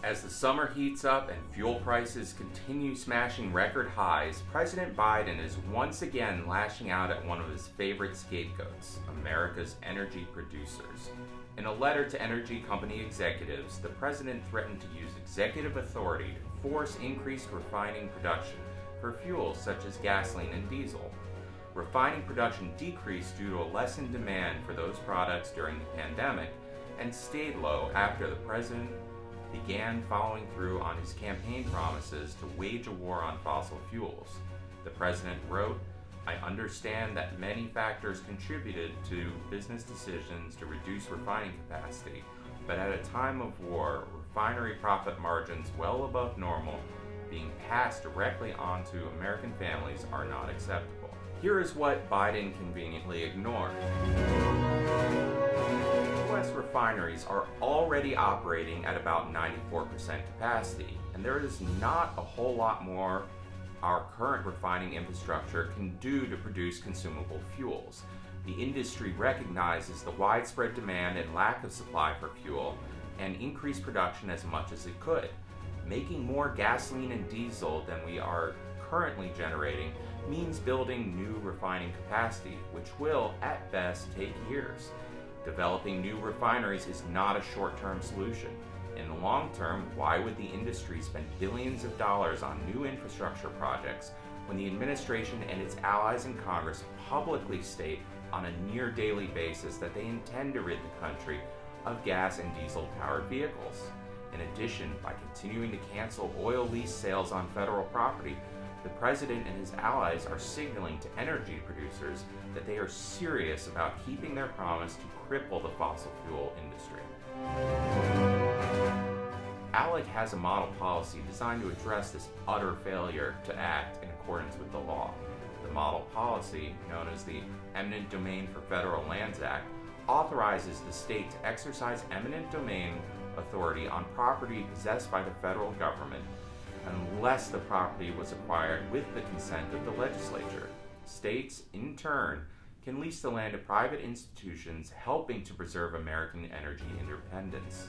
As the summer heats up and fuel prices continue smashing record highs, President Biden is once again lashing out at one of his favorite scapegoats, America's energy producers. In a letter to energy company executives, the president threatened to use executive authority to force increased refining production for fuels such as gasoline and diesel. Refining production decreased due to a lessened demand for those products during the pandemic and stayed low after the president began following through on his campaign promises to wage a war on fossil fuels. The president wrote, "I understand that many factors contributed to business decisions to reduce refining capacity, but at a time of war, refinery profit margins well above normal being passed directly onto American families are not acceptable." Here is what Biden conveniently ignored. U.S. refineries are already operating at about 94% capacity, and there is not a whole lot more our current refining infrastructure can do to produce consumable fuels. The industry recognizes the widespread demand and lack of supply for fuel and increased production as much as it could. Making more gasoline and diesel than we are currently generating means building new refining capacity, which will, at best, take years. Developing new refineries is not a short-term solution. In the long term, why would the industry spend billions of dollars on new infrastructure projects when the administration and its allies in Congress publicly state on a near daily basis that they intend to rid the country of gas and diesel-powered vehicles? In addition, by continuing to cancel oil lease sales on federal property, the president and his allies are signaling to energy producers that they are serious about keeping their promise to cripple the fossil fuel industry. ALEC has a model policy designed to address this utter failure to act in accordance with the law. The model policy, known as the Eminent Domain for Federal Lands Act, authorizes the state to exercise eminent domain authority on property possessed by the federal government unless the property was acquired with the consent of the legislature. States, in turn, can lease the land to private institutions helping to preserve American energy independence.